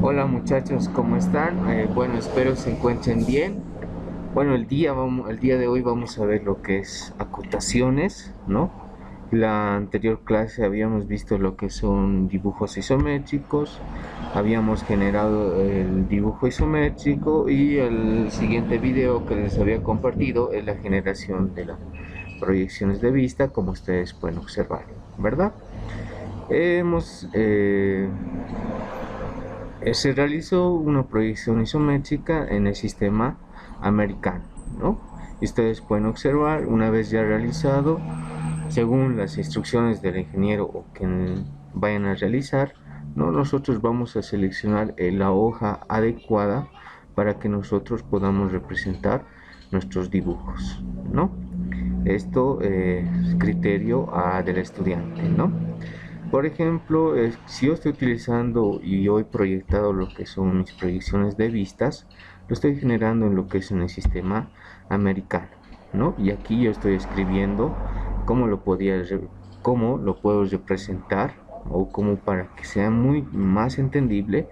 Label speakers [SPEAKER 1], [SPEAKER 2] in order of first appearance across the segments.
[SPEAKER 1] Hola muchachos, ¿cómo están? Bueno, espero se encuentren bien. Bueno, el día de hoy vamos a ver lo que es acotaciones, ¿no? La anterior clase habíamos visto lo que son dibujos isométricos, habíamos generado el dibujo isométrico y el siguiente video que les había compartido es la generación de las proyecciones de vista, como ustedes pueden observar, ¿verdad? Hemos Se realizó una proyección isométrica en el sistema americano, ¿no? Y ustedes pueden observar, una vez ya realizado, según las instrucciones del ingeniero o quien vayan a realizar, ¿no? Nosotros vamos a seleccionar la hoja adecuada para que nosotros podamos representar nuestros dibujos, ¿no? Esto es criterio del estudiante, ¿no? Por ejemplo, si yo estoy utilizando y hoy proyectado lo que son mis proyecciones de vistas, lo estoy generando en lo que es en el sistema americano, ¿no? Y aquí yo estoy escribiendo cómo cómo lo puedo representar o como para que sea muy más entendible,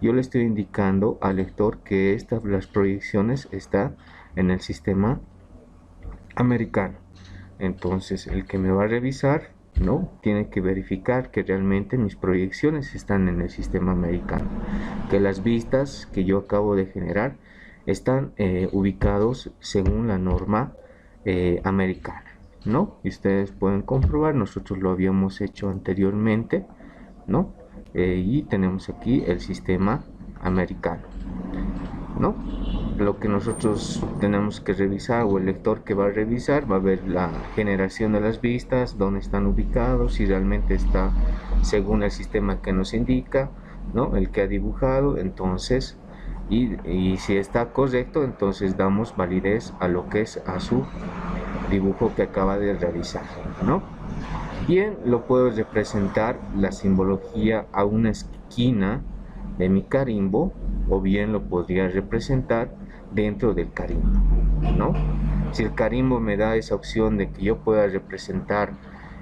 [SPEAKER 1] yo le estoy indicando al lector que las proyecciones están en el sistema americano. Entonces, el que me va a revisar, ¿no? Tiene que verificar que realmente mis proyecciones están en el sistema americano, que las vistas que yo acabo de generar están ubicados según la norma americana, ¿no? Y ustedes pueden comprobar, nosotros lo habíamos hecho anteriormente, ¿no? Y tenemos aquí el sistema americano, ¿no? Lo que nosotros tenemos que revisar, o el lector que va a revisar, va a ver la generación de las vistas, dónde están ubicados, si realmente está según el sistema que nos indica, ¿no? El que ha dibujado, entonces, y si está correcto, entonces damos validez a lo que es a su dibujo que acaba de realizar, ¿no? Bien, lo puedo representar la simbología a una esquina de mi carimbo, o bien lo podría representar dentro del carimbo, ¿no? Si el carimbo me da esa opción de que yo pueda representar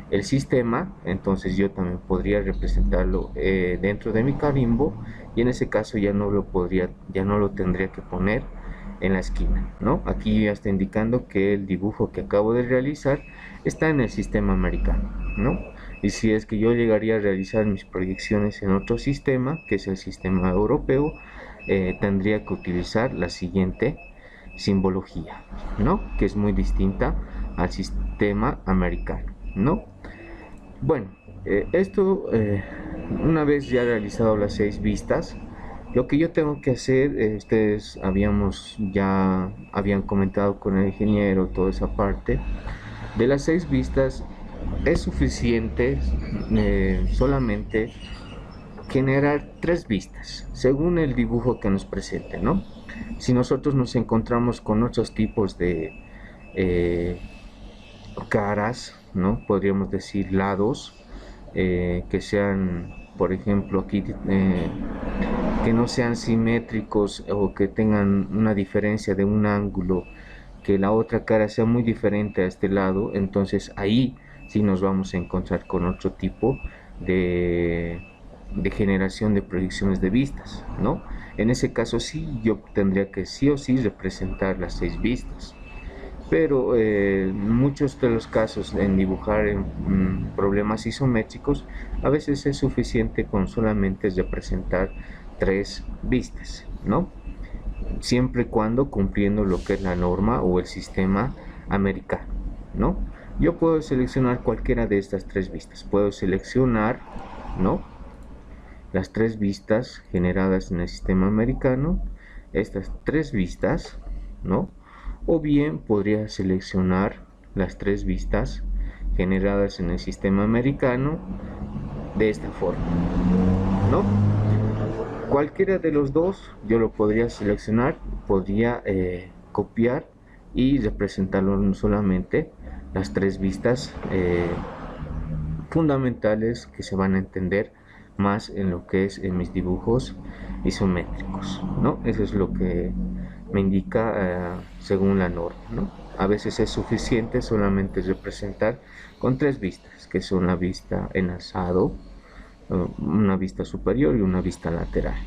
[SPEAKER 1] el sistema, entonces yo también podría representarlo dentro de mi carimbo, y en ese caso ya no lo tendría que poner en la esquina, ¿no? Aquí ya está indicando que el dibujo que acabo de realizar está en el sistema americano, ¿no? Y si es que yo llegaría a realizar mis proyecciones en otro sistema, que es el sistema europeo, tendría que utilizar la siguiente simbología, ¿no? Que es muy distinta al sistema americano, ¿no? Bueno, una vez ya realizado las 6 vistas, lo que yo tengo que hacer, ustedes habían comentado con el ingeniero toda esa parte, de las 6 vistas es suficiente solamente generar 3 vistas, según el dibujo que nos presente, ¿no? Si nosotros nos encontramos con otros tipos de eh, caras, ¿no? Podríamos decir lados, que sean, por ejemplo, aquí, que no sean simétricos o que tengan una diferencia de un ángulo, que la otra cara sea muy diferente a este lado, entonces ahí sí nos vamos a encontrar con otro tipo de, de generación de proyecciones de vistas, ¿no? En ese caso sí, yo tendría que sí o sí representar las 6 vistas, pero muchos de los casos en dibujar en problemas isométricos, a veces es suficiente con solamente representar 3 vistas, ¿no? Siempre y cuando cumpliendo lo que es la norma o el sistema americano, ¿no? Yo puedo seleccionar cualquiera de estas 3 vistas, puedo seleccionar, ¿no? Las 3 vistas generadas en el sistema americano, estas 3 vistas, ¿no? O bien podría seleccionar las 3 vistas generadas en el sistema americano de esta forma, ¿no? Cualquiera de los dos yo lo podría seleccionar, podría copiar y representarlo solamente las 3 vistas fundamentales que se van a entender más en lo que es en mis dibujos isométricos, ¿no? Eso es lo que me indica según la norma, ¿no? A veces es suficiente solamente representar con 3 vistas, que son la vista en alzado, una vista superior y una vista lateral,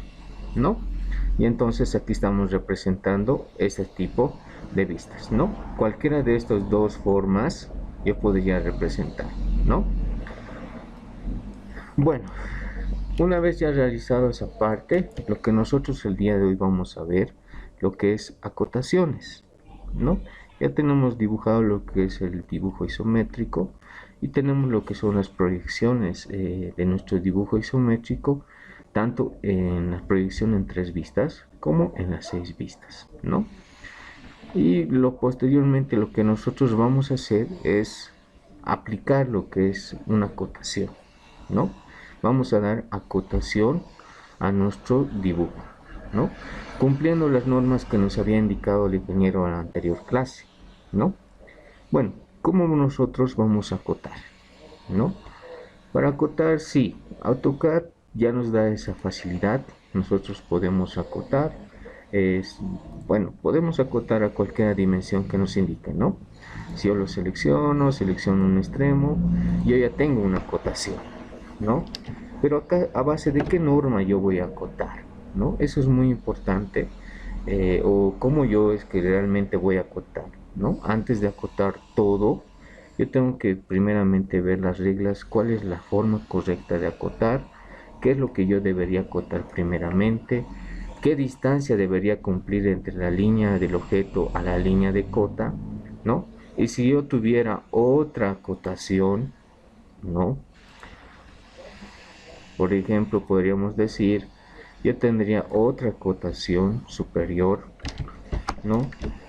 [SPEAKER 1] ¿no? Y entonces aquí estamos representando este tipo de vistas, ¿no? Cualquiera de estas dos formas yo podría representar, ¿no? Bueno, una vez ya realizado esa parte, lo que nosotros el día de hoy vamos a ver, lo que es acotaciones, ¿no? Ya tenemos dibujado lo que es el dibujo isométrico y tenemos lo que son las proyecciones de nuestro dibujo isométrico, tanto en la proyección en 3 vistas como en las 6 vistas, ¿no? Y posteriormente lo que nosotros vamos a hacer es aplicar lo que es una acotación, ¿no? Vamos a dar acotación a nuestro dibujo, ¿no? Cumpliendo las normas que nos había indicado el ingeniero en la anterior clase, ¿no? Bueno, ¿cómo nosotros vamos a acotar, ¿no? Para acotar, sí, AutoCAD ya nos da esa facilidad. Nosotros podemos acotar, bueno, podemos acotar a cualquier dimensión que nos indique, ¿no? Si yo lo selecciono un extremo, yo ya tengo una acotación, ¿no? Pero acá, ¿a base de qué norma yo voy a acotar, ¿no? Eso es muy importante. O cómo yo es que realmente voy a acotar, ¿no? Antes de acotar todo, yo tengo que primeramente ver las reglas, cuál es la forma correcta de acotar, qué es lo que yo debería acotar primeramente, qué distancia debería cumplir entre la línea del objeto a la línea de cota, ¿no? Y si yo tuviera otra acotación, ¿no? Por ejemplo, podríamos decir, yo tendría otra acotación superior, ¿no?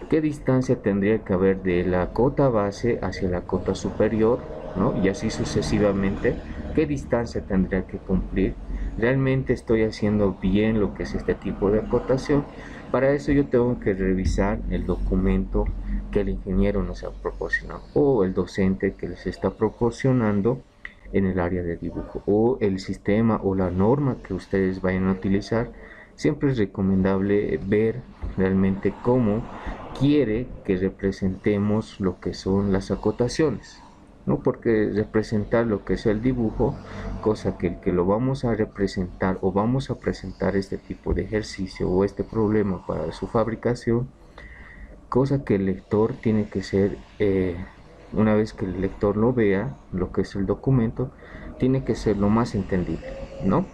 [SPEAKER 1] ¿Qué distancia tendría que haber de la cota base hacia la cota superior, ¿no? Y así sucesivamente. ¿Qué distancia tendría que cumplir? ¿Realmente estoy haciendo bien lo que es este tipo de acotación? Para eso yo tengo que revisar el documento que el ingeniero nos ha proporcionado o el docente que les está proporcionando en el área de dibujo, o el sistema o la norma que ustedes vayan a utilizar. Siempre es recomendable ver realmente cómo quiere que representemos lo que son las acotaciones, ¿no? Porque representar lo que es el dibujo, cosa que el que lo vamos a representar o vamos a presentar este tipo de ejercicio o este problema para su fabricación, cosa que el lector tiene que ser, una vez que el lector lo vea, lo que es el documento, tiene que ser lo más entendible, ¿no?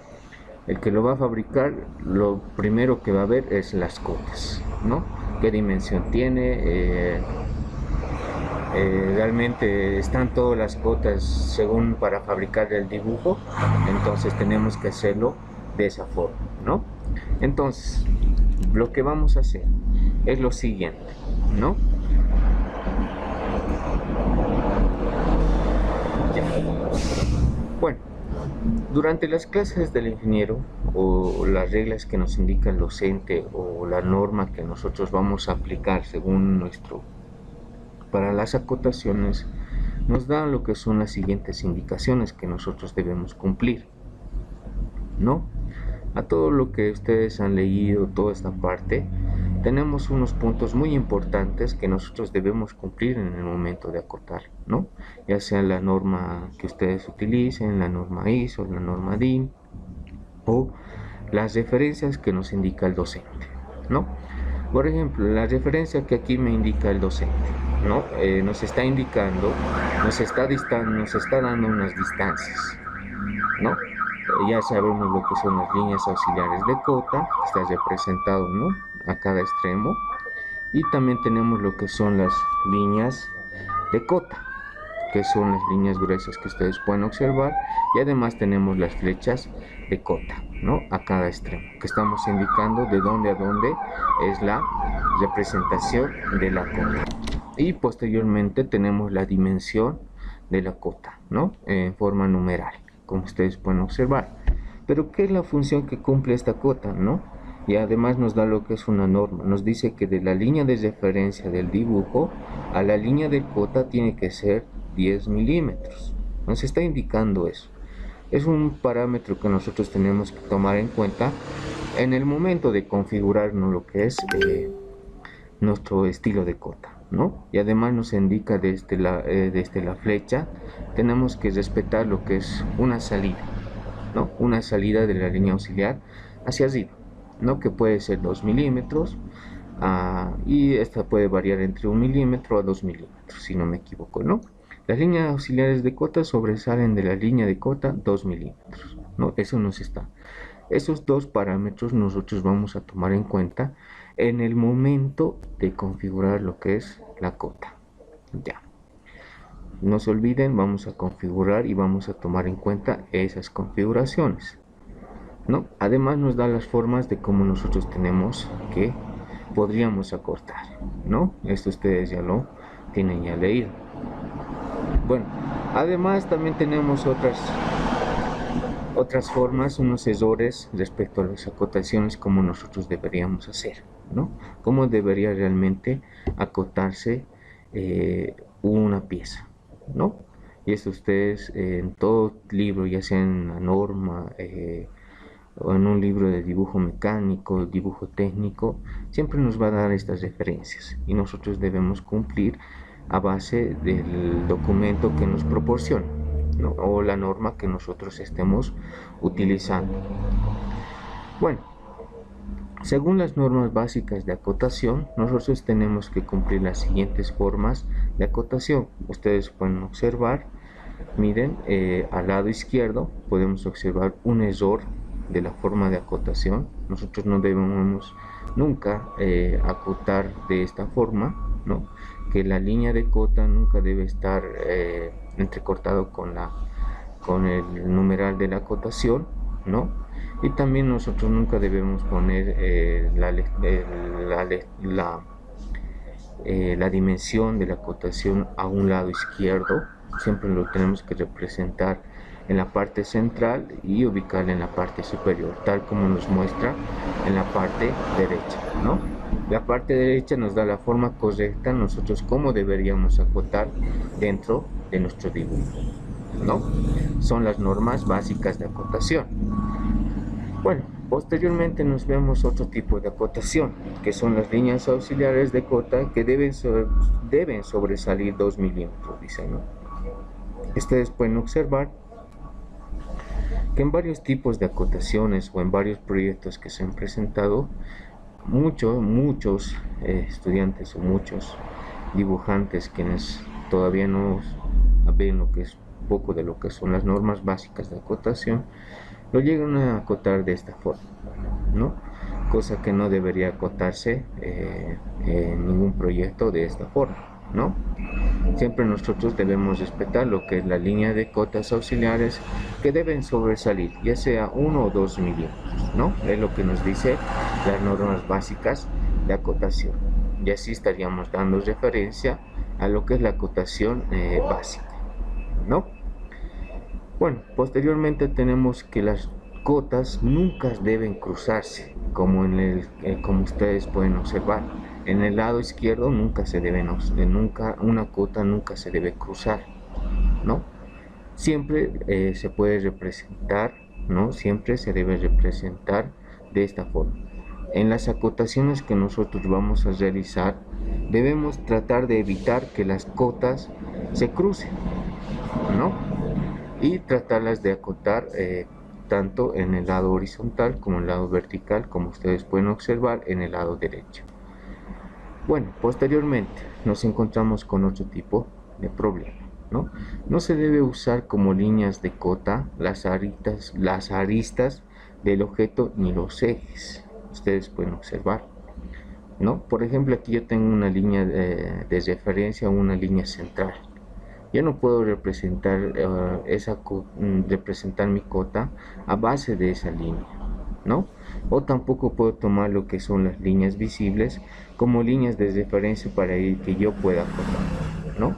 [SPEAKER 1] El que lo va a fabricar, lo primero que va a ver es las cotas, ¿no? ¿Qué dimensión tiene? Realmente están todas las cotas según para fabricar el dibujo, entonces tenemos que hacerlo de esa forma, ¿no? Entonces, lo que vamos a hacer es lo siguiente, ¿no? Ya. Bueno, durante las clases del ingeniero o las reglas que nos indica el docente o la norma que nosotros vamos a aplicar según para las acotaciones, nos dan lo que son las siguientes indicaciones que nosotros debemos cumplir, ¿no? A todo lo que ustedes han leído, toda esta parte, tenemos unos puntos muy importantes que nosotros debemos cumplir en el momento de acotar, ¿no? Ya sea la norma que ustedes utilicen, la norma ISO, la norma DIN o las referencias que nos indica el docente, ¿no? Por ejemplo, la referencia que aquí me indica el docente, ¿no? Nos está indicando, nos está dando unas distancias, ¿no? Ya sabemos lo que son las líneas auxiliares de cota, que está representado, ¿no? A cada extremo. Y también tenemos lo que son las líneas de cota, que son las líneas gruesas que ustedes pueden observar. Y además tenemos las flechas de cota, ¿no? A cada extremo, que estamos indicando de dónde a dónde es la representación de la cota. Y posteriormente tenemos la dimensión de la cota, ¿no? En forma numeral, como ustedes pueden observar. Pero ¿qué es la función que cumple esta cota, no? Y además nos da lo que es una norma. Nos dice que de la línea de referencia del dibujo a la línea de cota tiene que ser 10 milímetros. Nos está indicando eso. Es un parámetro que nosotros tenemos que tomar en cuenta en el momento de configurarnos lo que es nuestro estilo de cota, ¿no? Y además nos indica desde la flecha, tenemos que respetar lo que es una salida, ¿no? Una salida de la línea auxiliar hacia arriba, ¿no? Que puede ser 2 milímetros, y esta puede variar entre 1 milímetro a 2 milímetros, si no me equivoco, ¿no? Las líneas auxiliares de cota sobresalen de la línea de cota 2 milímetros, ¿no? Eso nos está. Esos dos parámetros nosotros vamos a tomar en cuenta en el momento de configurar lo que es la cota. Ya. No se olviden, vamos a configurar y vamos a tomar en cuenta esas configuraciones, ¿no? Además nos da las formas de cómo nosotros tenemos que podríamos acortar, ¿no? Esto ustedes ya lo tienen ya leído. Bueno, además también tenemos otras formas, unos errores respecto a las acotaciones, como nosotros deberíamos hacer, ¿no? Cómo debería realmente acotarse una pieza, ¿no? Y esto ustedes en todo libro, ya sea en la norma o en un libro de dibujo mecánico, dibujo técnico, siempre nos va a dar estas referencias y nosotros debemos cumplir a base del documento que nos proporciona, ¿no? O la norma que nosotros estemos utilizando. Bueno, según las normas básicas de acotación, nosotros tenemos que cumplir las siguientes formas de acotación. Ustedes pueden observar, miren, al lado izquierdo podemos observar un error de la forma de acotación. Nosotros no debemos nunca acotar de esta forma, ¿no? Que la línea de cota nunca debe estar entrecortado con el numeral de la acotación, ¿no? Y también nosotros nunca debemos poner la dimensión de la acotación a un lado izquierdo. Siempre lo tenemos que representar en la parte central y ubicarla en la parte superior, tal como nos muestra en la parte derecha, ¿no? La parte derecha nos da la forma correcta, nosotros cómo deberíamos acotar dentro de nuestro dibujo, ¿no? Son las normas básicas de acotación. Bueno, posteriormente nos vemos otro tipo de acotación, que son las líneas auxiliares de cota que deben sobresalir 2 milímetros, dicen, ¿no? Ustedes pueden observar que en varios tipos de acotaciones o en varios proyectos que se han presentado, muchos estudiantes o muchos dibujantes quienes todavía no ven lo que es poco de lo que son las normas básicas de acotación, lo llegan a acotar de esta forma, ¿no? Cosa que no debería acotarse en ningún proyecto de esta forma, ¿no? Siempre nosotros debemos respetar lo que es la línea de cotas auxiliares que deben sobresalir, ya sea 1 o 2 milímetros, ¿no? Es lo que nos dice las normas básicas de acotación. Y así estaríamos dando referencia a lo que es la acotación básica, ¿no? Bueno, posteriormente tenemos que las cotas nunca deben cruzarse, como como ustedes pueden observar. En el lado izquierdo nunca una cota nunca se debe cruzar, ¿no? Siempre se puede representar, ¿no? Siempre se debe representar de esta forma. En las acotaciones que nosotros vamos a realizar, debemos tratar de evitar que las cotas se crucen, ¿no? Y tratarlas de acotar tanto en el lado horizontal como en el lado vertical, como ustedes pueden observar en el lado derecho. Bueno, posteriormente nos encontramos con otro tipo de problema, ¿no? No se debe usar como líneas de cota las aristas del objeto ni los ejes. Ustedes pueden observar, ¿no? Por ejemplo, aquí yo tengo una línea de referencia, una línea central. Yo no puedo representar representar mi cota a base de esa línea, ¿no? O tampoco puedo tomar lo que son las líneas visibles como líneas de referencia para que yo pueda acotar, ¿no?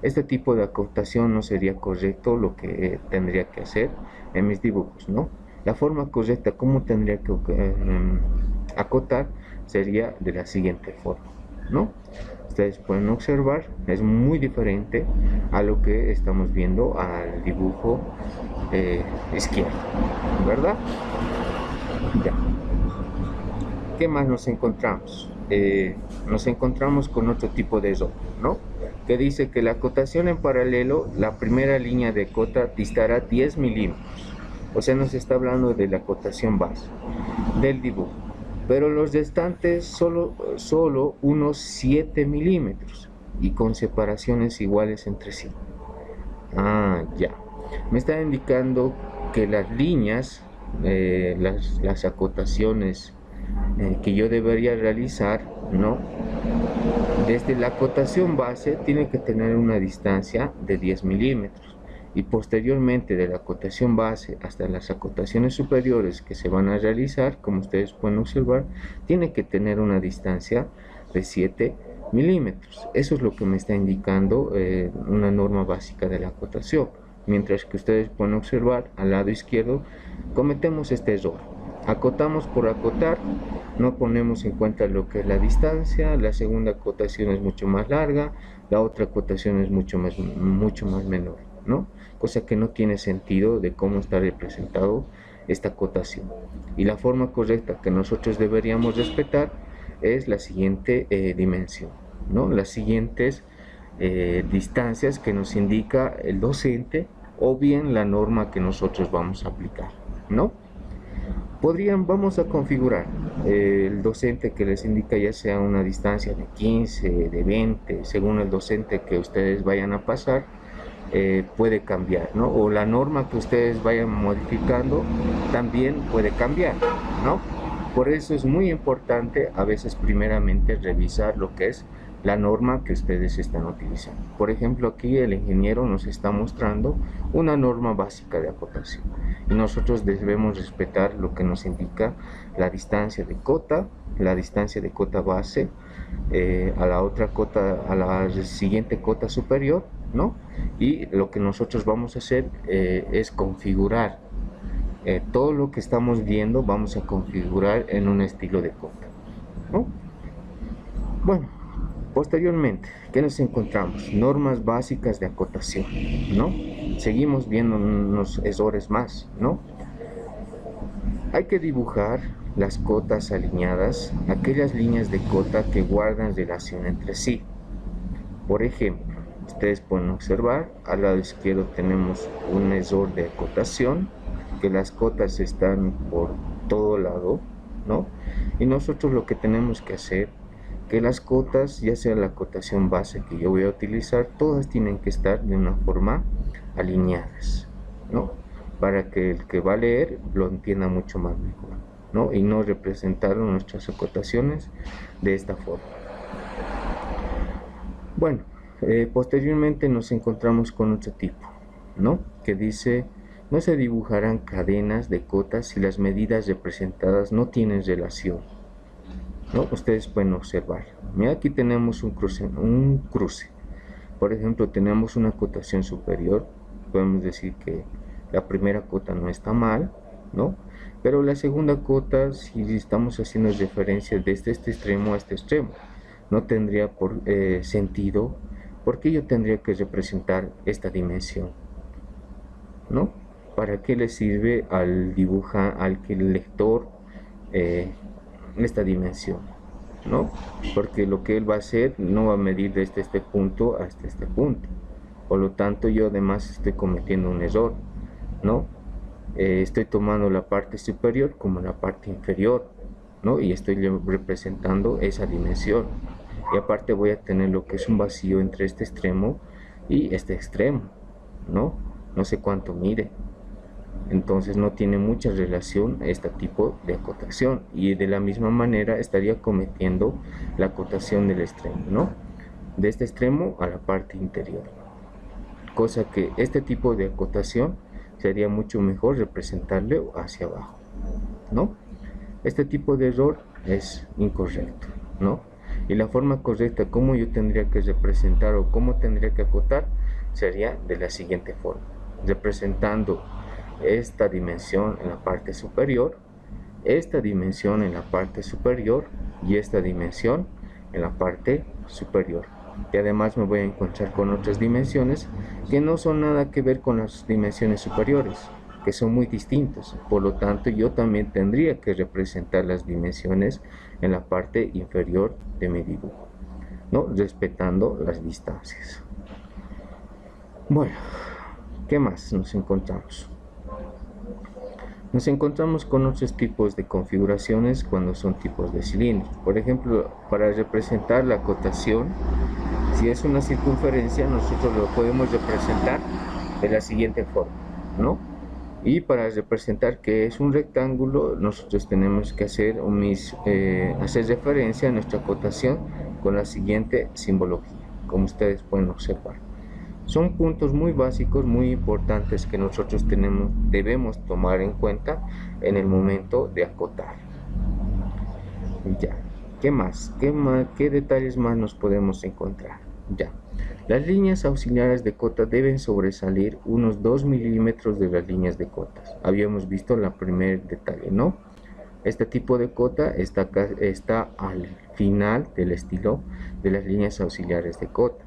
[SPEAKER 1] Este tipo de acotación no sería correcto lo que tendría que hacer en mis dibujos, ¿no? La forma correcta como tendría que acotar sería de la siguiente forma, ¿no? Ustedes pueden observar, es muy diferente a lo que estamos viendo al dibujo izquierdo, ¿verdad? Ya. ¿Qué más nos encontramos? Nos encontramos con otro tipo de error, ¿no? Que dice que la acotación en paralelo, la primera línea de cota distará 10 milímetros. O sea, nos está hablando de la acotación base. del dibujo, pero los restantes solo unos 7 milímetros y con separaciones iguales entre sí. Ya. Me está indicando que las líneas, las acotaciones que yo debería realizar, ¿no? Desde la acotación base tiene que tener una distancia de 10 milímetros y posteriormente de la acotación base hasta las acotaciones superiores que se van a realizar, como ustedes pueden observar, tiene que tener una distancia de 7 milímetros. Eso es lo que me está indicando una norma básica de la acotación. Mientras que ustedes pueden observar al lado izquierdo, cometemos este error. Acotamos por acotar, no ponemos en cuenta lo que es la distancia. La segunda acotación es mucho más larga, la otra acotación es mucho más menor, ¿no? Cosa que no tiene sentido de cómo está representado esta acotación. Y la forma correcta que nosotros deberíamos respetar es la siguiente dimensión, ¿no? Las siguientes distancias que nos indica el docente o bien la norma que nosotros vamos a aplicar, ¿no? Vamos a configurar el docente que les indica, ya sea una distancia de 15, de 20, según el docente que ustedes vayan a pasar, puede cambiar, ¿no? O la norma que ustedes vayan modificando también puede cambiar, ¿no? Por eso es muy importante a veces primeramente revisar lo que es la norma que ustedes están utilizando. Por ejemplo, aquí el ingeniero nos está mostrando una norma básica de acotación y nosotros debemos respetar lo que nos indica la distancia de cota, la distancia de cota base a la otra cota, a la siguiente cota superior, ¿no? Y lo que nosotros vamos a hacer es configurar todo lo que estamos viendo, vamos a configurar en un estilo de cota, ¿no? Bueno, posteriormente, ¿qué nos encontramos? Normas básicas de acotación, ¿no? Seguimos viendo unos errores más, ¿no? Hay que dibujar las cotas alineadas, aquellas líneas de cota que guardan relación entre sí. Por ejemplo, ustedes pueden observar, al lado izquierdo tenemos un error de acotación, que las cotas están por todo lado, ¿no? Y nosotros lo que tenemos que hacer, que las cotas, ya sea la acotación base que yo voy a utilizar, todas tienen que estar de una forma alineadas, ¿no? Para que el que va a leer lo entienda mucho más mejor, ¿no? Y no representar nuestras acotaciones de esta forma. Bueno, posteriormente nos encontramos con otro tipo, ¿no? Que dice: no se dibujarán cadenas de cotas si las medidas representadas no tienen relación, ¿no? Ustedes pueden observar. Mira, aquí tenemos un cruce. Por ejemplo, tenemos una acotación superior. Podemos decir que la primera cota no está mal, ¿no? Pero la segunda cota, si estamos haciendo referencia desde este extremo a este extremo, no tendría sentido, porque yo tendría que representar esta dimensión, ¿no? ¿Para qué le sirve al que el lector esta dimensión, ¿no? Porque lo que él va a hacer no va a medir desde este punto hasta este punto. Por lo tanto, yo además estoy cometiendo un error, ¿no? Estoy tomando la parte superior como la parte inferior, ¿no? Y estoy representando esa dimensión. Y aparte voy a tener lo que es un vacío entre este extremo y este extremo, ¿no? No sé cuánto mide. Entonces no tiene mucha relación este tipo de acotación, y de la misma manera estaría cometiendo la acotación del extremo, ¿no? De este extremo a la parte interior. Cosa que este tipo de acotación sería mucho mejor representarle hacia abajo, ¿no? Este tipo de error es incorrecto, ¿no? Y la forma correcta como yo tendría que representar o cómo tendría que acotar sería de la siguiente forma: representando esta dimensión en la parte superior, esta dimensión en la parte superior y esta dimensión en la parte superior. Y además me voy a encontrar con otras dimensiones que no son nada que ver con las dimensiones superiores, que son muy distintas. Por lo tanto, yo también tendría que representar las dimensiones en la parte inferior de mi dibujo, ¿no? Respetando las distancias. Bueno, ¿qué más nos encontramos? Nos encontramos con otros tipos de configuraciones cuando son tipos de cilindros. Por ejemplo, para representar la acotación, si es una circunferencia, nosotros lo podemos representar de la siguiente forma, ¿no? Y para representar que es un rectángulo, nosotros tenemos que hacer referencia a nuestra acotación con la siguiente simbología, como ustedes pueden observar. Son puntos muy básicos, muy importantes que nosotros debemos tomar en cuenta en el momento de acotar. Ya, ¿qué más? ¿Qué detalles más nos podemos encontrar? Ya, las líneas auxiliares de cota deben sobresalir unos 2 milímetros de las líneas de cotas. Habíamos visto el primer detalle, ¿no? Este tipo de cota está al final del estilo de las líneas auxiliares de cota.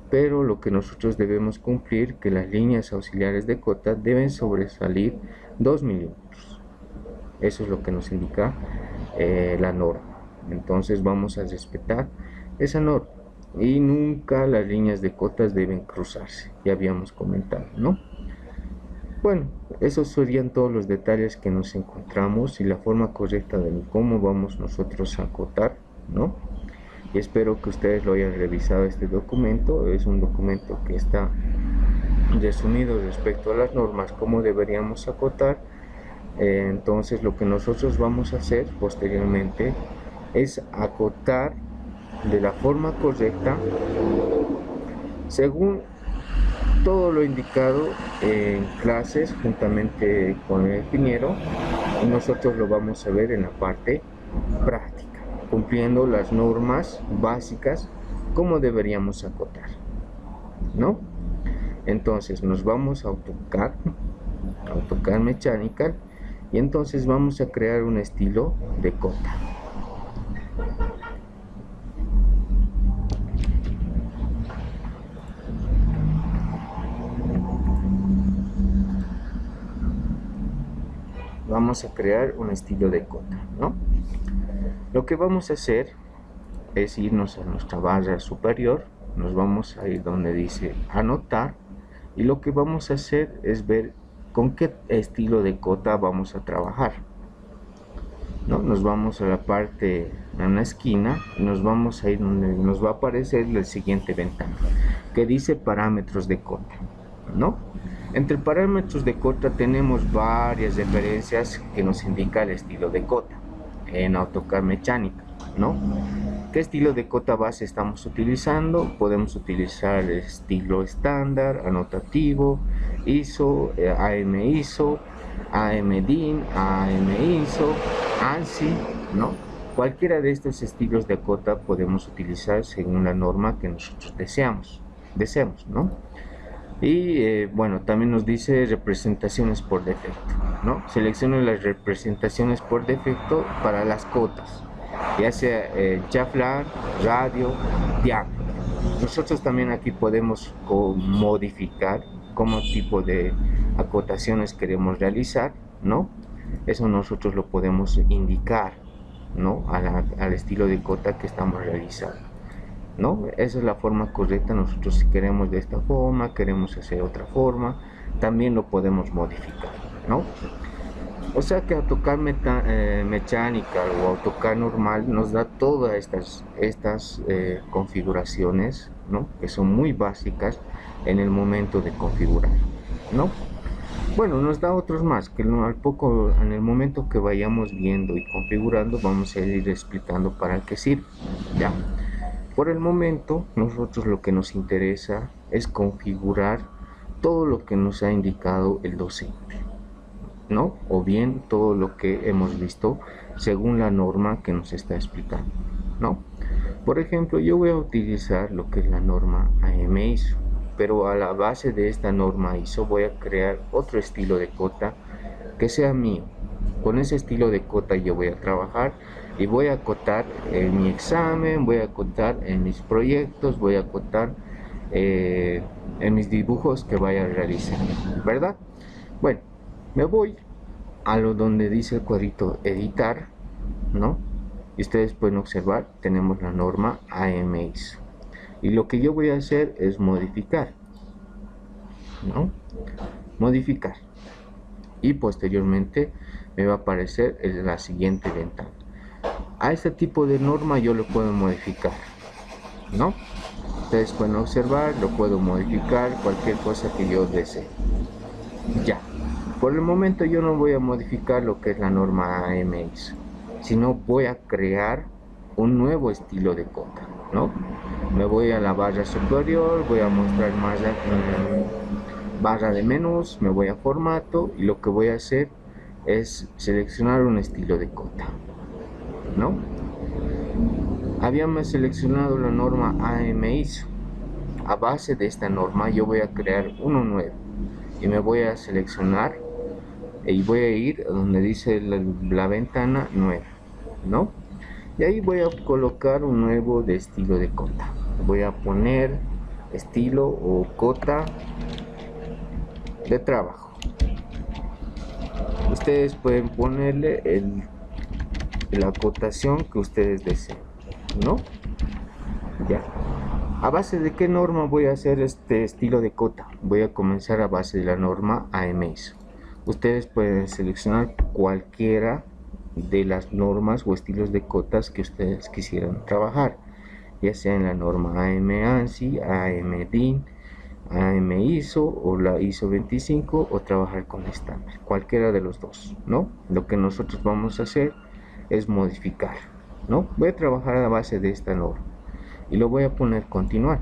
[SPEAKER 1] Pero lo que nosotros debemos cumplir, que las líneas auxiliares de cota deben sobresalir 2 milímetros. Eso es lo que nos indica la norma. Entonces vamos a respetar esa norma y nunca las líneas de cotas deben cruzarse, ya habíamos comentado, ¿no? Bueno, esos serían todos los detalles que nos encontramos y la forma correcta de cómo vamos nosotros a acotar, ¿no? Y espero que ustedes lo hayan revisado este documento. Es un documento que está resumido respecto a las normas, cómo deberíamos acotar. Entonces lo que nosotros vamos a hacer posteriormente es acotar de la forma correcta según todo lo indicado en clases juntamente con el ingeniero, y nosotros lo vamos a ver en la parte práctica, cumpliendo las normas básicas como deberíamos acotar, ¿no? Entonces nos vamos a AutoCAD Mechanical, y entonces vamos a crear un estilo de cota. Vamos a crear un estilo de cota, ¿no? Lo que vamos a hacer es irnos a nuestra barra superior, nos vamos a ir donde dice anotar, y lo que vamos a hacer es ver con qué estilo de cota vamos a trabajar, ¿no? Nos vamos a la parte, a una esquina, y nos vamos a ir donde nos va a aparecer el siguiente ventana que dice parámetros de cota, ¿no? Entre parámetros de cota tenemos varias referencias que nos indica el estilo de cota en AutoCAD Mechanical, ¿no? ¿Qué estilo de cota base estamos utilizando? Podemos utilizar el estilo estándar, anotativo, ISO, AM-ISO, AM-DIN, AM-ISO, ANSI, ¿no? Cualquiera de estos estilos de cota podemos utilizar según la norma que nosotros deseamos, ¿no? Y bueno, también nos dice representaciones por defecto, ¿no? Seleccione las representaciones por defecto para las cotas, ya sea chaflán, radio, diámetro. Nosotros también aquí podemos modificar cómo tipo de acotaciones queremos realizar, ¿no? Eso nosotros lo podemos indicar, ¿no? Al estilo de cota que estamos realizando, ¿no? Esa es la forma correcta. Nosotros, si queremos de esta forma, queremos hacer otra forma, también lo podemos modificar, ¿no? O sea que AutoCAD Mechanical o AutoCAD normal nos da todas estas configuraciones, ¿no? Que son muy básicas en el momento de configurar, ¿no? Bueno, nos da otros más que en el momento que vayamos viendo y configurando vamos a ir explicando para qué sirve, ¿ya? Por el momento, nosotros lo que nos interesa es configurar todo lo que nos ha indicado el docente, ¿no? O bien todo lo que hemos visto según la norma que nos está explicando, ¿no? Por ejemplo, yo voy a utilizar lo que es la norma AM-ISO, pero a la base de esta norma ISO voy a crear otro estilo de cota que sea mío. Con ese estilo de cota yo voy a trabajar y voy a acotar en mi examen, voy a acotar en mis proyectos, voy a acotar en mis dibujos que vaya a realizar, ¿verdad? Bueno, me voy a lo donde dice el cuadrito editar, ¿no? Y ustedes pueden observar, tenemos la norma AM-ISO. Y lo que yo voy a hacer es modificar, ¿no? Modificar. y posteriormente me va a aparecer en la siguiente ventana. A este tipo de norma yo lo puedo modificar, ¿no? Ustedes pueden observar, lo puedo modificar, cualquier cosa que yo desee. Ya, por el momento yo no voy a modificar lo que es la norma AMISO, sino voy a crear un nuevo estilo de cota, ¿no? Me voy a la barra superior, voy a mostrar más barra de menús, me voy a formato y lo que voy a hacer es seleccionar un estilo de cota, ¿no? Habíamos seleccionado la norma AMISO. A base de esta norma yo voy a crear uno nuevo y me voy a seleccionar y voy a ir a donde dice la ventana nueva, ¿no? Y ahí voy a colocar un nuevo de estilo de cota. Voy a poner estilo o cota de trabajo. Ustedes pueden ponerle la acotación que ustedes deseen, ¿no? Ya. ¿A base de qué norma voy a hacer este estilo de cota? Voy a comenzar a base de la norma AMISO. Ustedes pueden seleccionar cualquiera de las normas o estilos de cotas que ustedes quisieran trabajar, ya sea en la norma AM-ANSI, AM-DIN, AM-ISO o la ISO 25 o trabajar con estándar, cualquiera de los dos, ¿no? Lo que nosotros vamos a hacer es modificar, ¿no? Voy a trabajar a base de esta norma y lo voy a poner continuar.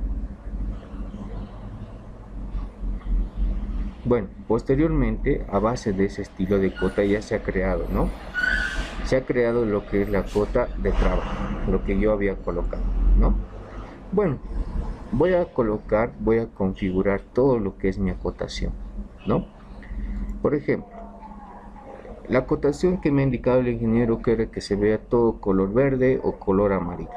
[SPEAKER 1] Bueno, posteriormente a base de ese estilo de cota ya se ha creado, ¿no? Se ha creado lo que es la cota de trabajo, lo que yo había colocado, ¿no? Bueno, voy a configurar todo lo que es mi acotación, ¿no? Por ejemplo, la acotación que me ha indicado el ingeniero quiere que se vea todo color verde o color amarillo,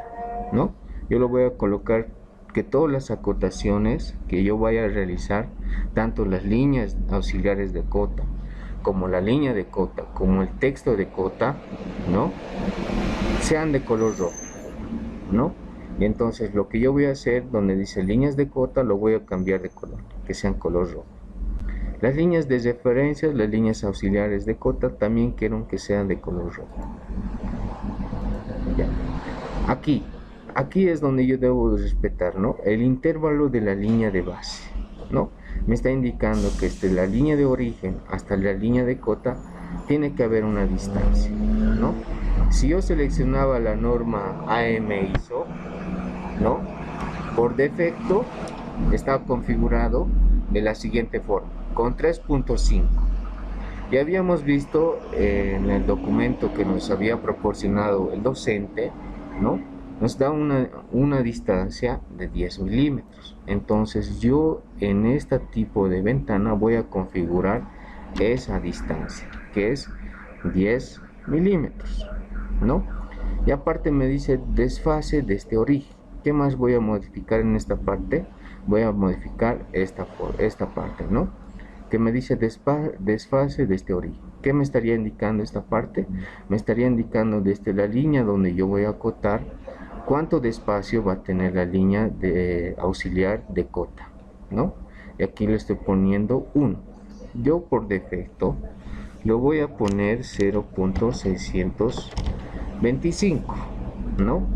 [SPEAKER 1] ¿no? Yo lo voy a colocar que todas las acotaciones que yo vaya a realizar, tanto las líneas auxiliares de cota, como la línea de cota, como el texto de cota, ¿no? Sean de color rojo, ¿no? Y entonces lo que yo voy a hacer, donde dice líneas de cota, lo voy a cambiar de color, que sean color rojo. Las líneas de referencias, las líneas auxiliares de cota, también quiero que sean de color rojo. Ya. Aquí es donde yo debo respetar, ¿no? El intervalo de la línea de base, ¿no? Me está indicando que desde la línea de origen hasta la línea de cota tiene que haber una distancia, ¿no? Si yo seleccionaba la norma AMISO, ¿no? Por defecto está configurado de la siguiente forma, con 3.5. Ya habíamos visto en el documento que nos había proporcionado el docente, ¿no? Nos da una distancia de 10 milímetros. Entonces yo en este tipo de ventana voy a configurar esa distancia, que es 10 milímetros, ¿no? Y aparte me dice desfase de este origen. ¿Qué más voy a modificar en esta parte? Voy a modificar esta parte, ¿no? Que me dice desfase de este origen. ¿Qué me estaría indicando esta parte? Me estaría indicando desde la línea donde yo voy a acotar cuánto de espacio va a tener la línea de auxiliar de cota, ¿no? Y aquí le estoy poniendo 1. Yo por defecto lo voy a poner 0.625, ¿no?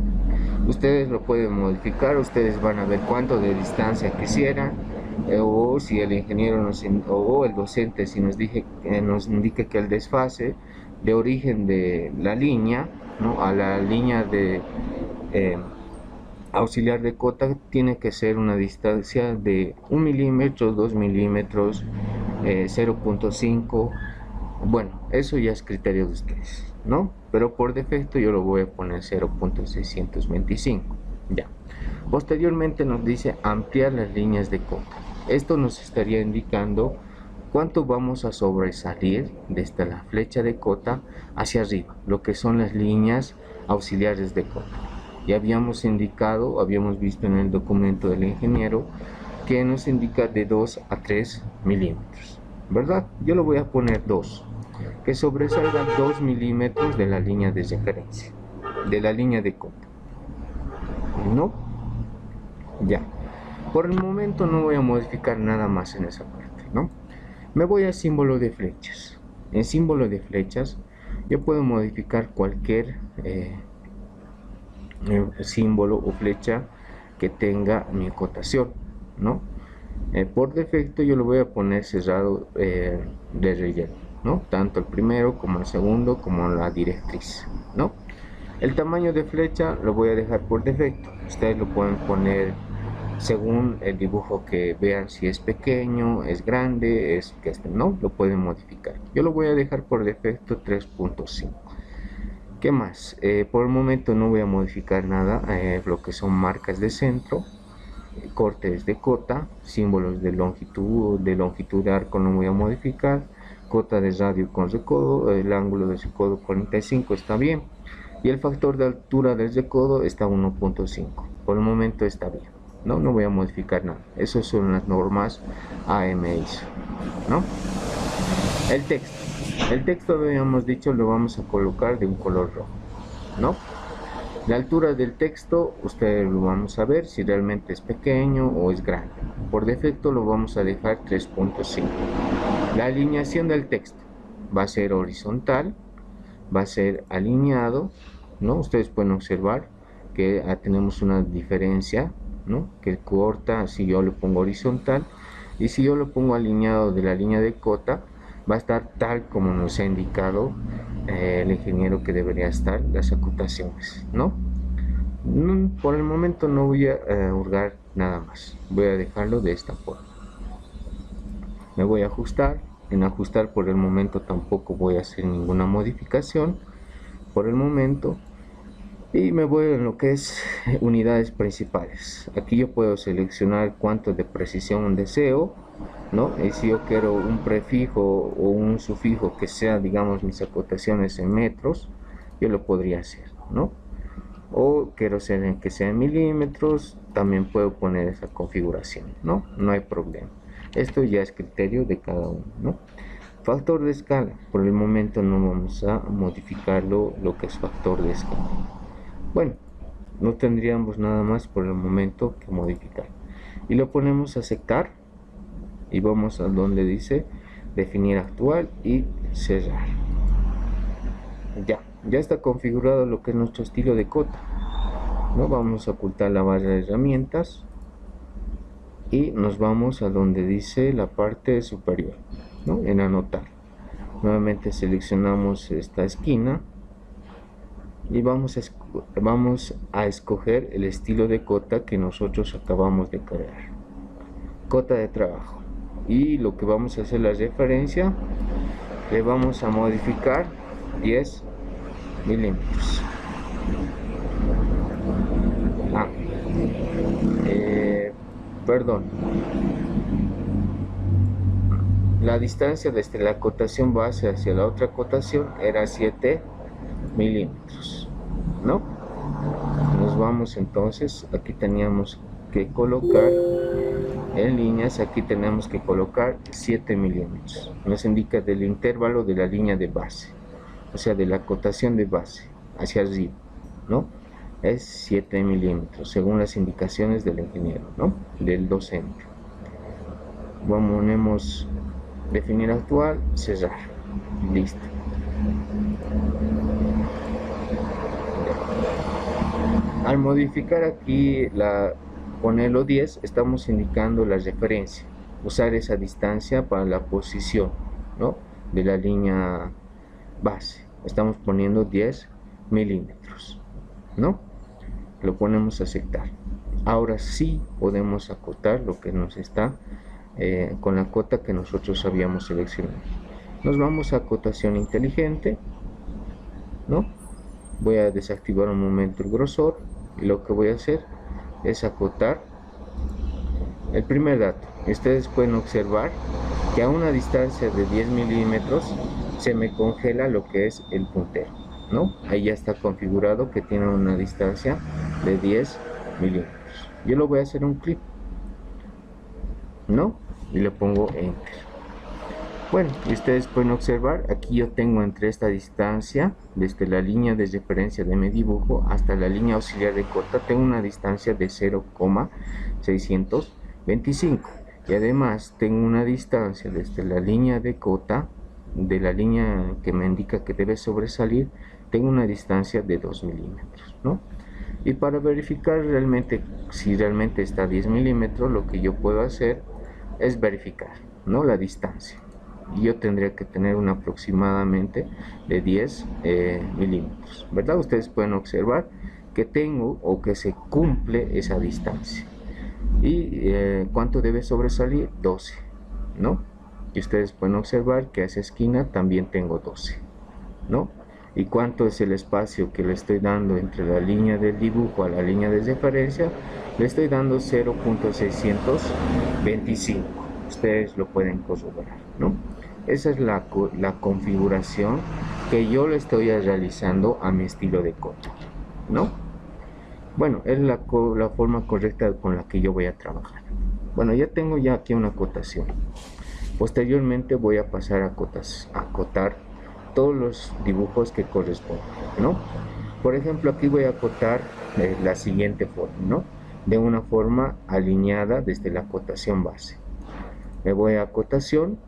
[SPEAKER 1] Ustedes lo pueden modificar, ustedes van a ver cuánto de distancia quisieran, o si el ingeniero o el docente si nos indica que el desfase de origen de la línea, ¿no? A la línea de auxiliar de cota tiene que ser una distancia de 1 milímetro, 2 milímetros, 0.5. Bueno, eso ya es criterio de ustedes, ¿no? Pero por defecto yo lo voy a poner 0.625. Ya. Posteriormente nos dice ampliar las líneas de cota. Esto nos estaría indicando cuánto vamos a sobresalir desde la flecha de cota hacia arriba, lo que son las líneas auxiliares de cota. Ya habíamos visto en el documento del ingeniero que nos indica de 2 a 3 milímetros, ¿verdad? Yo lo voy a poner 2, que sobresalga 2 milímetros de la línea de referencia, de la línea de cota, ¿no? Ya. Por el momento no voy a modificar nada más en esa parte, ¿no? Me voy al símbolo de flechas. En símbolo de flechas yo puedo modificar cualquier símbolo o flecha que tenga mi acotación, ¿no? Por defecto yo lo voy a poner cerrado de relleno, ¿no? Tanto el primero como el segundo como la directriz, ¿no? El tamaño de flecha lo voy a dejar por defecto. Ustedes lo pueden poner según el dibujo que vean, si es pequeño, es grande, es que no, lo pueden modificar. Yo lo voy a dejar por defecto 3.5. ¿Qué más? Por el momento no voy a modificar nada, lo que son marcas de centro, cortes de cota, símbolos de longitud de arco no voy a modificar, cota de radio con recodo, el ángulo del recodo 45 está bien, y el factor de altura del recodo está 1.5. Por el momento está bien, no voy a modificar nada. Esas son las normas AMISO, ¿no? El texto habíamos dicho lo vamos a colocar de un color rojo, ¿no? La altura del texto, ustedes lo vamos a ver si realmente es pequeño o es grande. Por defecto lo vamos a dejar 3.5. La alineación del texto va a ser horizontal, va a ser alineado, ¿no? Ustedes pueden observar que tenemos una diferencia, ¿no? Que corta si yo lo pongo horizontal, y si yo lo pongo alineado de la línea de cota, va a estar tal como nos ha indicado el ingeniero que debería estar las acotaciones, ¿no? Por el momento no voy a hurgar nada más, voy a dejarlo de esta forma. Me voy a ajustar. En ajustar por el momento tampoco voy a hacer ninguna modificación por el momento, y me voy en lo que es unidades principales. Aquí yo puedo seleccionar cuánto de precisión deseo, ¿no? Y si yo quiero un prefijo o un sufijo que sea, digamos, mis acotaciones en metros, yo lo podría hacer, ¿no? O quiero que sea en milímetros, también puedo poner esa configuración, ¿no? No hay problema. Esto ya es criterio de cada uno, ¿no? Factor de escala, por el momento no vamos a modificarlo, lo que es factor de escala. Bueno, no tendríamos nada más por el momento que modificar. Y lo ponemos a aceptar y vamos a donde dice definir actual y cerrar. Ya está configurado lo que es nuestro estilo de cota, ¿no? Vamos a ocultar la barra de herramientas y nos vamos a donde dice la parte superior, ¿no? En anotar. Nuevamente seleccionamos esta esquina y vamos a escoger el estilo de cota que nosotros acabamos de crear, cota de trabajo, y lo que vamos a hacer la referencia le vamos a modificar 10 milímetros. Perdón, la distancia desde la acotación base hacia la otra acotación era 7 milímetros, ¿no? Nos vamos entonces, aquí teníamos que colocar en líneas, aquí tenemos que colocar 7 milímetros. Nos indica del intervalo de la línea de base, o sea, de la acotación de base hacia arriba, ¿no? Es 7 milímetros, según las indicaciones del ingeniero, ¿no? Del docente. Ponemos definir actual, cerrar, listo. Al modificar aquí ponerlo 10, estamos indicando la referencia, usar esa distancia para la posición, ¿no? De la línea base. Estamos poniendo 10 milímetros, ¿no? Lo ponemos a aceptar. Ahora sí podemos acotar lo que nos está con la cota que nosotros habíamos seleccionado. Nos vamos a acotación inteligente, ¿no? Voy a desactivar un momento el grosor y lo que voy a hacer es acotar el primer dato. Ustedes pueden observar que a una distancia de 10 milímetros se me congela lo que es el puntero, ¿no? Ahí ya está configurado que tiene una distancia de 10 milímetros. Yo lo voy a hacer un clic, ¿no? Y le pongo enter. Bueno, y ustedes pueden observar, aquí yo tengo entre esta distancia, desde la línea de referencia de mi dibujo hasta la línea auxiliar de cota, tengo una distancia de 0,625. Y además tengo una distancia desde la línea de cota, de la línea que me indica que debe sobresalir, tengo una distancia de 2 milímetros, ¿no? Y para verificar realmente si realmente está a 10 milímetros, lo que yo puedo hacer es verificar, ¿no?, la distancia. Y yo tendría que tener una aproximadamente de 10 milímetros, ¿verdad? Ustedes pueden observar que tengo o que se cumple esa distancia. Y ¿cuánto debe sobresalir? 12, ¿no? Y ustedes pueden observar que a esa esquina también tengo 12, ¿no? ¿Y cuánto es el espacio que le estoy dando entre la línea del dibujo a la línea de referencia? Le estoy dando 0.625. Ustedes lo pueden corroborar, ¿no? Esa es la configuración que yo le estoy realizando a mi estilo de coto, ¿no? Bueno, es la forma correcta con la que yo voy a trabajar. Bueno, ya tengo aquí una acotación. Posteriormente voy a pasar a acotar todos los dibujos que corresponden, ¿no? Por ejemplo, aquí voy a acotar la siguiente forma, ¿no? De una forma alineada desde la acotación base. Me voy a acotación,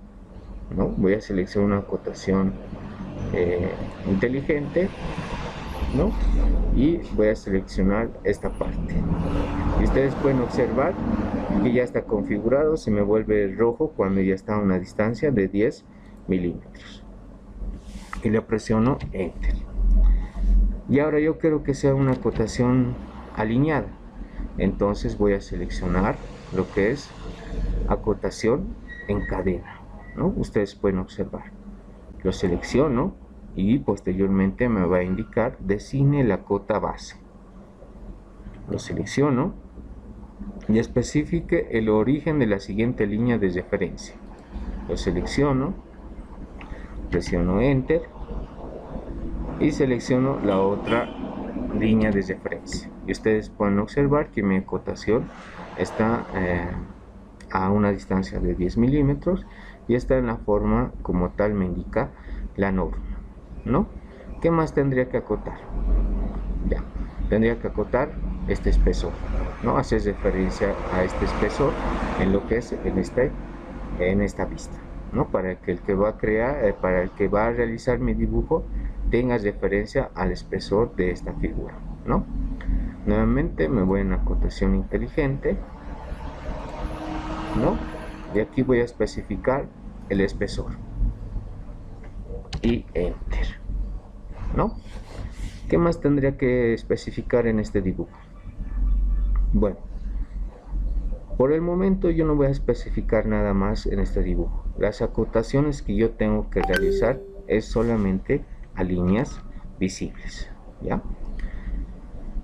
[SPEAKER 1] ¿no? Voy a seleccionar una acotación inteligente, ¿no? Y voy a seleccionar esta parte. Y ustedes pueden observar que ya está configurado, se me vuelve rojo cuando ya está a una distancia de 10 milímetros. Y le presiono Enter. Y ahora yo quiero que sea una acotación alineada. Entonces voy a seleccionar lo que es acotación en cadena, ¿no? Ustedes pueden observar. Lo selecciono y posteriormente me va a indicar designe la cota base. Lo selecciono y especifique el origen de la siguiente línea de referencia. Lo selecciono, presiono Enter y selecciono la otra línea de referencia. Y ustedes pueden observar que mi acotación está a una distancia de 10 milímetros y está en la forma como tal me indica la norma, ¿no? ¿Qué más tendría que acotar? Ya, tendría que acotar este espesor, ¿no? Hacer referencia a este espesor en lo que es en esta vista, ¿no? Para que el que va a crear, para el que va a realizar mi dibujo tenga referencia al espesor de esta figura, ¿no? Nuevamente me voy en acotación inteligente, ¿no? Y aquí voy a especificar el espesor y Enter, ¿no? ¿Qué más tendría que especificar en este dibujo? Bueno, por el momento yo no voy a especificar nada más en este dibujo. Las acotaciones que yo tengo que realizar es solamente a líneas visibles, ¿ya?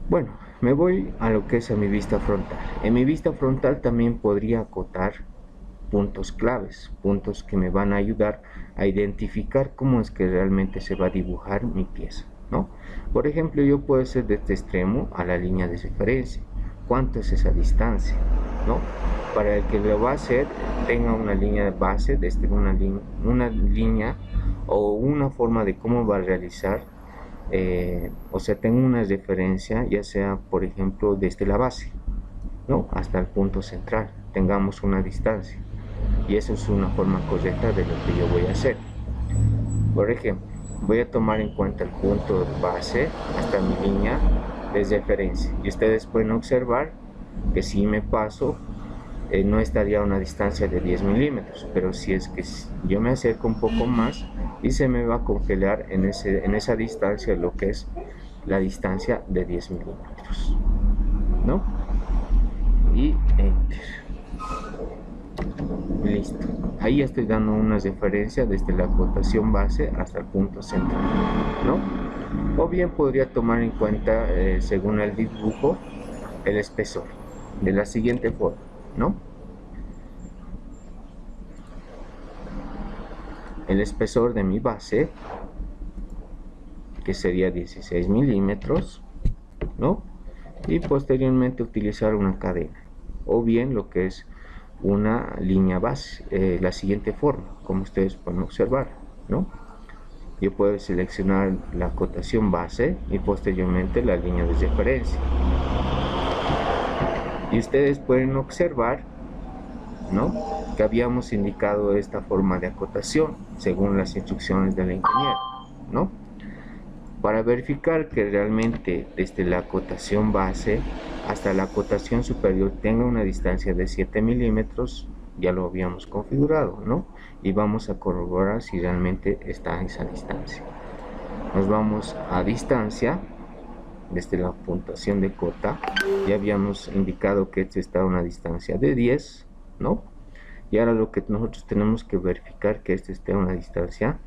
[SPEAKER 1] Bueno, me voy a lo que es a mi vista frontal. En mi vista frontal también podría acotar puntos claves, puntos que me van a ayudar a identificar cómo es que realmente se va a dibujar mi pieza, ¿no? Por ejemplo, yo puedo hacer de este extremo a la línea de referencia. ¿Cuánto es esa distancia, ¿no? Para el que lo va a hacer tenga una línea de base, desde una línea o una forma de cómo va a realizar, o sea, tengo una referencia, ya sea, por ejemplo, desde la base, ¿no?, hasta el punto central, tengamos una distancia. Y eso es una forma correcta de lo que yo voy a hacer. Por ejemplo, voy a tomar en cuenta el punto base hasta mi línea de referencia. Y ustedes pueden observar que si me paso, no estaría a una distancia de 10 milímetros. Pero si es que yo me acerco un poco más y se me va a congelar en esa distancia lo que es la distancia de 10 milímetros, ¿no? Y Enter. Listo, ahí estoy dando una referencia desde la acotación base hasta el punto central, ¿no? O bien podría tomar en cuenta, según el dibujo, el espesor de la siguiente forma, ¿no? El espesor de mi base, que sería 16 milímetros, ¿no? Y posteriormente utilizar una cadena, o bien lo que es una línea base, la siguiente forma, como ustedes pueden observar, ¿no? Yo puedo seleccionar la acotación base y posteriormente la línea de referencia. Y ustedes pueden observar, ¿no?, que habíamos indicado esta forma de acotación según las instrucciones del ingeniero, ¿no? Para verificar que realmente desde la acotación base hasta la acotación superior tenga una distancia de 7 milímetros, ya lo habíamos configurado, ¿no? Y vamos a corroborar si realmente está a esa distancia. Nos vamos a distancia, desde la puntuación de cota, ya habíamos indicado que este está a una distancia de 10, ¿no? Y ahora lo que nosotros tenemos que verificar que este esté a una distancia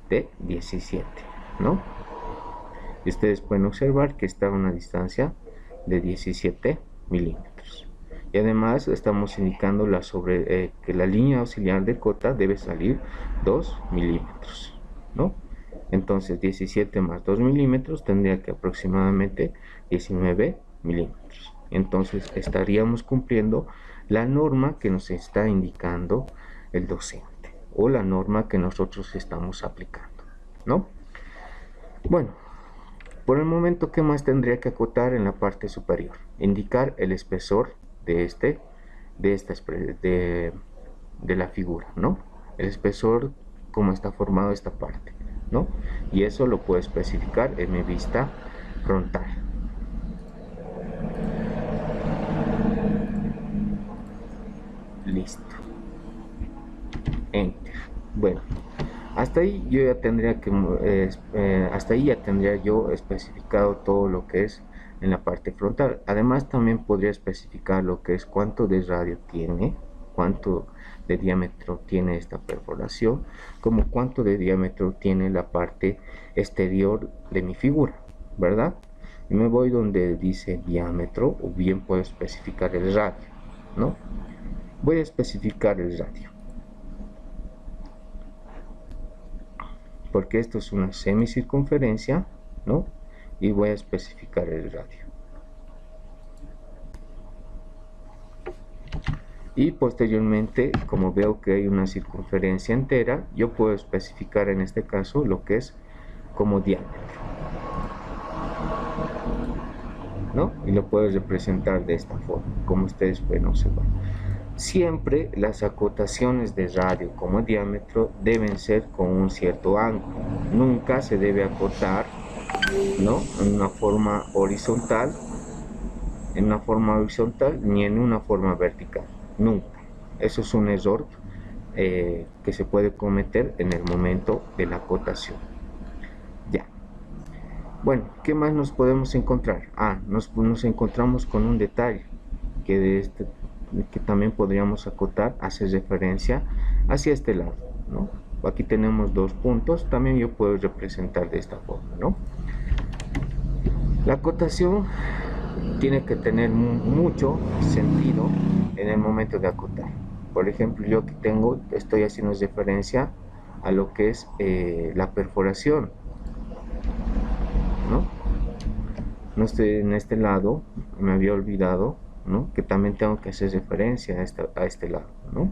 [SPEAKER 1] de 17, ¿no? Y ustedes pueden observar que está a una distancia de 17 milímetros. Y además estamos indicando que la línea auxiliar de cota debe salir 2 milímetros, ¿no? Entonces 17 más 2 milímetros tendría que aproximadamente 19 milímetros. Entonces estaríamos cumpliendo la norma que nos está indicando el docente o la norma que nosotros estamos aplicando, ¿no? Bueno, por el momento, ¿qué más tendría que acotar en la parte superior? Indicar el espesor de la figura, ¿no? El espesor, cómo está formado esta parte, ¿no? Y eso lo puedo especificar en mi vista frontal. Listo. Enter. Bueno, hasta ahí yo ya tendría yo especificado todo lo que es en la parte frontal. Además también podría especificar lo que es cuánto de radio tiene, cuánto de diámetro tiene esta perforación, como cuánto de diámetro tiene la parte exterior de mi figura, ¿verdad? Y me voy donde dice diámetro, o bien puedo especificar el radio, ¿no? Voy a especificar el radio, porque esto es una semicircunferencia, ¿no? Y voy a especificar el radio. Y posteriormente, como veo que hay una circunferencia entera, yo puedo especificar en este caso lo que es como diámetro, ¿no? Y lo puedo representar de esta forma, como ustedes pueden observar. Siempre las acotaciones de radio como diámetro deben ser con un cierto ángulo. Nunca se debe acotar, ¿no?, en una forma horizontal, ni en una forma vertical. Nunca. Eso es un error que se puede cometer en el momento de la acotación. Ya. Bueno, ¿qué más nos podemos encontrar? Nos encontramos con un detalle que también podríamos acotar, hace referencia hacia este lado, ¿no? Aquí tenemos dos puntos, también yo puedo representar de esta forma, ¿no? La acotación tiene que tener mucho sentido en el momento de acotar. Por ejemplo, yo aquí estoy haciendo referencia a lo que es la perforación, ¿no? No estoy en este lado, me había olvidado, ¿no?, que también tengo que hacer referencia a este lado, ¿no?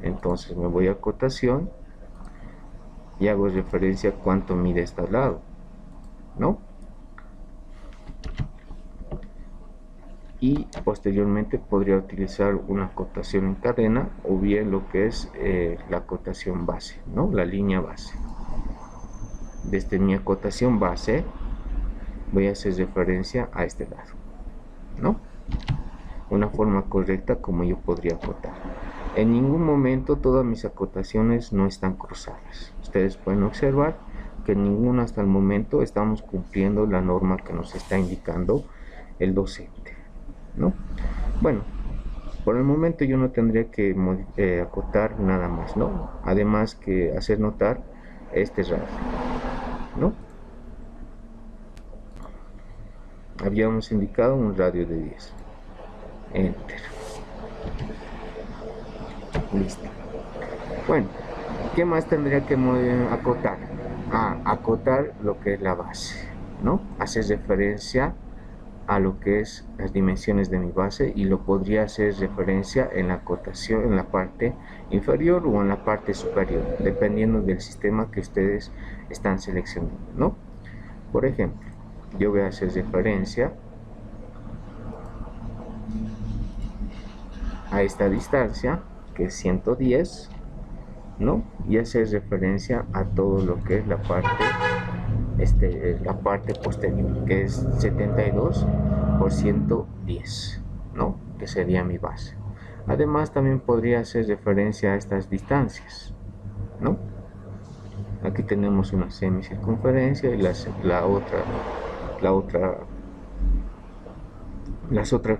[SPEAKER 1] Entonces me voy a acotación y hago referencia a cuánto mide este lado, ¿no? Y posteriormente podría utilizar una acotación en cadena o bien lo que es la acotación base, ¿no?, la línea base. Desde mi acotación base voy a hacer referencia a este lado, ¿no? Una forma correcta como yo podría acotar. En ningún momento todas mis acotaciones no están cruzadas. Ustedes pueden observar que en ninguna hasta el momento estamos cumpliendo la norma que nos está indicando el docente, ¿no? Bueno, por el momento yo no tendría que acotar nada más, ¿no? Además que hacer notar este radio, ¿no? Habíamos indicado un radio de 10. Enter. Listo. Bueno, ¿qué más tendría que acotar? Acotar lo que es la base, ¿no? Hacer referencia a lo que es las dimensiones de mi base, y lo podría hacer referencia en la acotación en la parte inferior o en la parte superior, dependiendo del sistema que ustedes están seleccionando, ¿no? Por ejemplo, yo voy a hacer referencia a esta distancia, que es 110, ¿no? Y hacer referencia a todo lo que es la parte posterior, que es 72 por 110, ¿no? Que sería mi base. Además también podría hacer referencia a estas distancias, ¿no? Aquí tenemos una semicircunferencia y las otras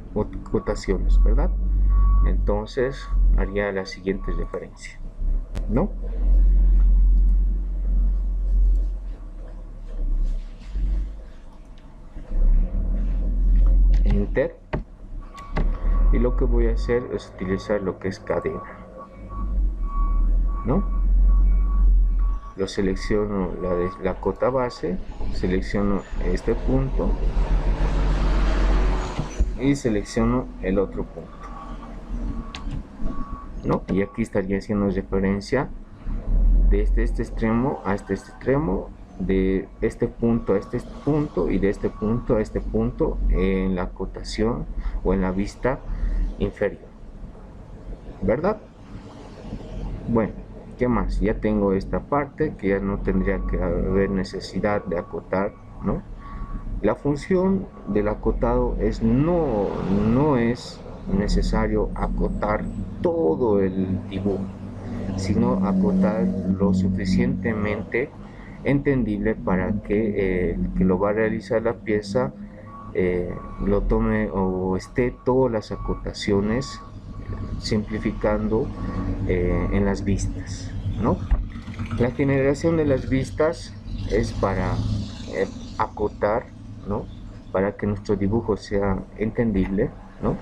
[SPEAKER 1] cotaciones, ¿verdad? Entonces haría la siguiente referencia, ¿no? Enter. Y lo que voy a hacer es utilizar lo que es cadena, ¿no? Lo selecciono la cota base, selecciono este punto y selecciono el otro punto, ¿no? Y aquí estaría haciendo referencia de este extremo a este extremo, de este punto a este punto y de este punto a este punto en la cotación o en la vista inferior, ¿verdad? Bueno, ¿qué más? Ya tengo esta parte que ya no tendría que haber necesidad de acotar, ¿no? La función del acotado es no es necesario acotar todo el dibujo, sino acotar lo suficientemente entendible para que el que lo va a realizar la pieza lo tome o esté todas las acotaciones simplificando en las vistas, ¿no? La generación de las vistas es para acotar, ¿no? Para que nuestro dibujo sea entendible, ¿no?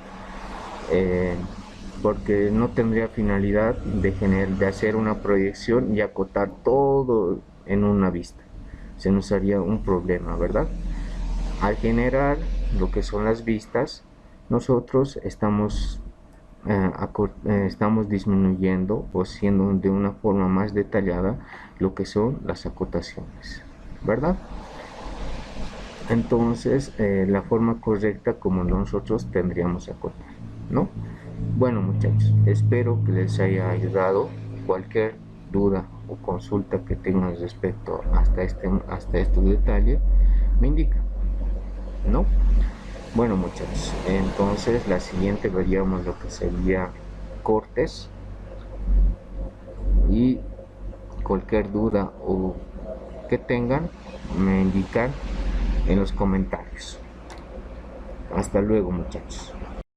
[SPEAKER 1] Porque no tendría finalidad de hacer una proyección y acotar todo en una vista. Se nos haría un problema, ¿verdad? Al generar lo que son las vistas, nosotros estamos disminuyendo o haciendo de una forma más detallada lo que son las acotaciones, ¿verdad? Entonces la forma correcta como nosotros tendríamos que acotar, ¿no? Bueno, muchachos, espero que les haya ayudado. Cualquier duda o consulta que tengan respecto hasta estos detalles me indica, ¿no? Bueno, muchachos, entonces la siguiente veríamos lo que sería cortes, y cualquier duda o que tengan me indican en los comentarios. Hasta luego, muchachos.